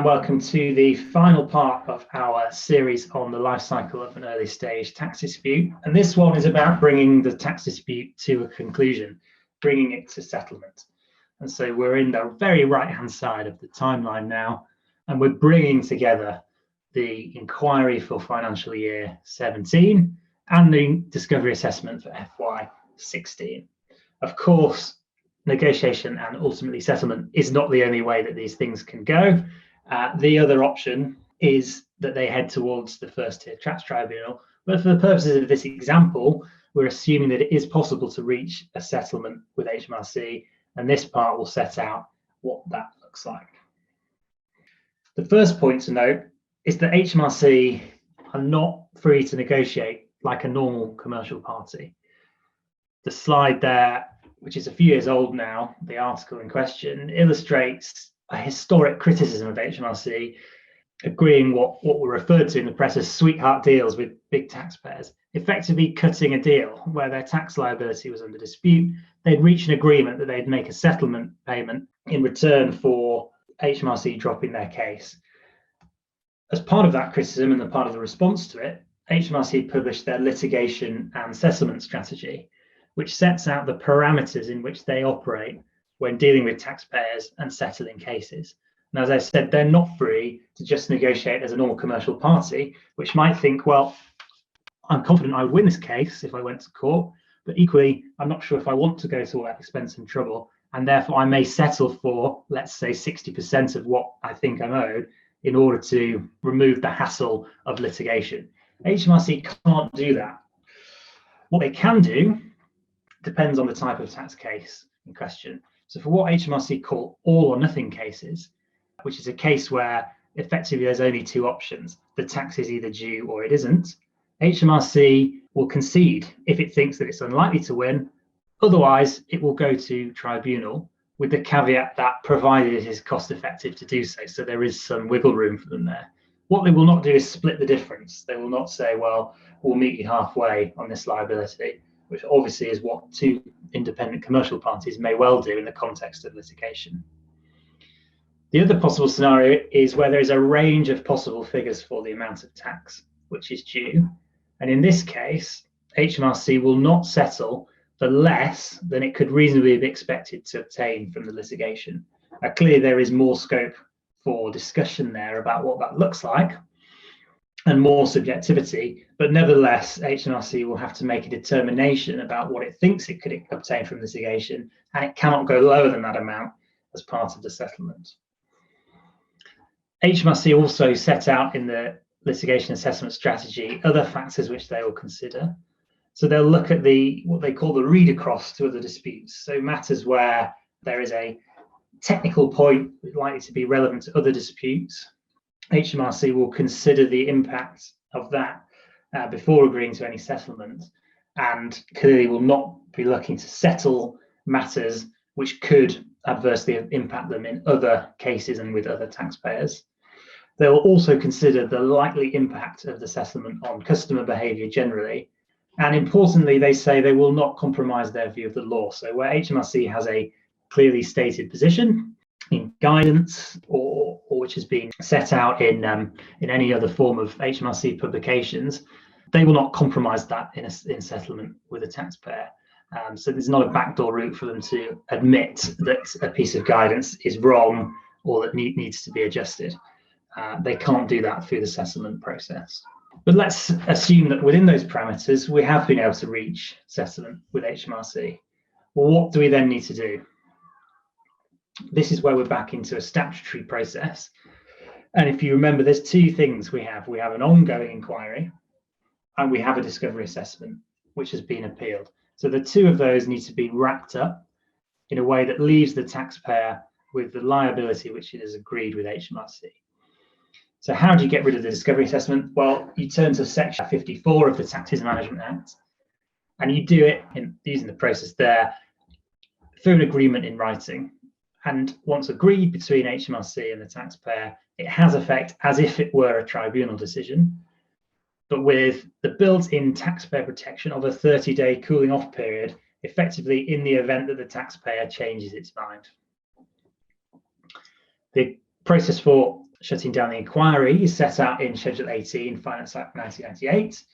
welcome to the final part of our series on the life cycle of an early stage tax dispute. And this one is about bringing the tax dispute to a conclusion, bringing it to settlement. And so we're in the very right-hand side of the timeline now, and we're bringing together the inquiry for financial year 17 and the discovery assessment for FY 16. Of course, negotiation and ultimately settlement is not the only way that these things can go. The other option is that they head towards the first tier tax tribunal. But for the purposes of this example, we're assuming that it is possible to reach a settlement with HMRC, and this part will set out what that looks like. The first point to note is that HMRC are not free to negotiate like a normal commercial party. The slide there, which is a few years old now, the article in question, illustrates a historic criticism of HMRC agreeing what were referred to in the press as sweetheart deals with big taxpayers, effectively cutting a deal where their tax liability was under dispute. They'd reach an agreement that they'd make a settlement payment in return for HMRC dropping their case. As part of that criticism and the part of the response to it, HMRC published their litigation and settlement strategy, which sets out the parameters in which they operate when dealing with taxpayers and settling cases. And as I said, they're not free to just negotiate as a normal commercial party, which might think, well, I'm confident I would win this case if I went to court, but equally, I'm not sure if I want to go to all that expense and trouble, and therefore I may settle for, let's say, 60% of what I think I'm owed in order to remove the hassle of litigation. HMRC can't do that. What they can do depends on the type of tax case in question. So for what HMRC call all or nothing cases, which is a case where effectively there's only two options, the tax is either due or it isn't, HMRC will concede if it thinks that it's unlikely to win. Otherwise, it will go to tribunal with the caveat that provided it is cost effective to do so. So there is some wiggle room for them there. What they will not do is split the difference. They will not say, well, we'll meet you halfway on this liability, which obviously is what two independent commercial parties may well do in the context of litigation. The other possible scenario is where there is a range of possible figures for the amount of tax which is due. And in this case, HMRC will not settle for less than it could reasonably be expected to obtain from the litigation. Now, clearly, there is more scope for discussion there about what that looks like and more subjectivity, but nevertheless, HMRC will have to make a determination about what it thinks it could obtain from litigation, and it cannot go lower than that amount as part of the settlement. HMRC also set out in the litigation assessment strategy other factors which they will consider. So they'll look at what they call the read across to other disputes. So matters where there is a technical point likely to be relevant to other disputes. HMRC will consider the impact of that before agreeing to any settlement, and clearly will not be looking to settle matters which could adversely impact them in other cases and with other taxpayers. They will also consider the likely impact of the settlement on customer behaviour generally. And importantly, they say they will not compromise their view of the law. So where HMRC has a clearly stated position in guidance or which has been set out in any other form of HMRC publications, they will not compromise that in settlement with a taxpayer. So there's not a backdoor route for them to admit that a piece of guidance is wrong or that needs to be adjusted. They can't do that through the settlement process. But let's assume that within those parameters, we have been able to reach settlement with HMRC. Well, what do we then need to do? This is where we're back into a statutory process. And if you remember, there's two things we have. We have an ongoing inquiry and we have a discovery assessment, which has been appealed. So the two of those need to be wrapped up in a way that leaves the taxpayer with the liability which it has agreed with HMRC. So how do you get rid of the discovery assessment? Well, you turn to section 54 of the Taxes Management Act, and you do it using the process there through an agreement in writing. And once agreed between HMRC and the taxpayer, it has effect as if it were a tribunal decision, but with the built-in taxpayer protection of a 30-day cooling off period, effectively in the event that the taxpayer changes its mind. The process for shutting down the inquiry is set out in Schedule 18, Finance Act 1998.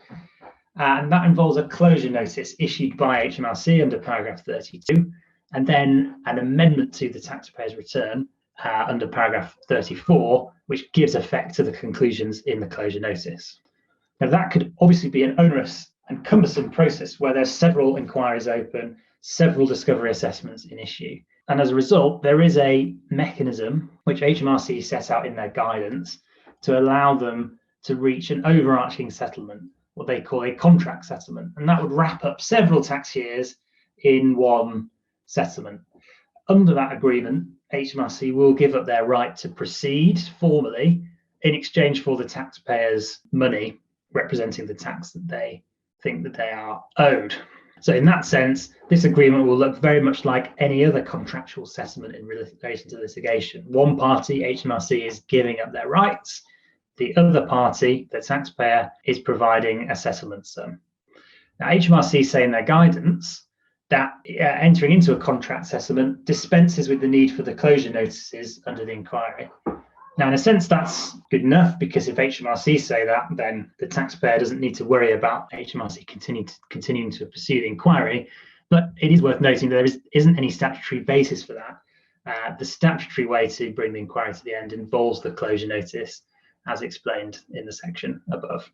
And that involves a closure notice issued by HMRC under paragraph 32, and then an amendment to the taxpayer's return under paragraph 34, which gives effect to the conclusions in the closure notice. Now, that could obviously be an onerous and cumbersome process where there's several inquiries open, several discovery assessments in issue. And as a result, there is a mechanism which HMRC set out in their guidance to allow them to reach an overarching settlement, what they call a contract settlement. And that would wrap up several tax years in one settlement. Under that agreement, HMRC will give up their right to proceed formally in exchange for the taxpayers' money representing the tax that they think that they are owed. So in that sense, this agreement will look very much like any other contractual settlement in relation to litigation. One party, HMRC, is giving up their rights. The other party, the taxpayer, is providing a settlement sum. Now, HMRC say in their guidance that entering into a contract settlement dispenses with the need for the closure notices under the inquiry. Now, in a sense, that's good enough, because if HMRC say that, then the taxpayer doesn't need to worry about HMRC continuing to pursue the inquiry. But it is worth noting that there isn't any statutory basis for that. The statutory way to bring the inquiry to the end involves the closure notice, as explained in the section above.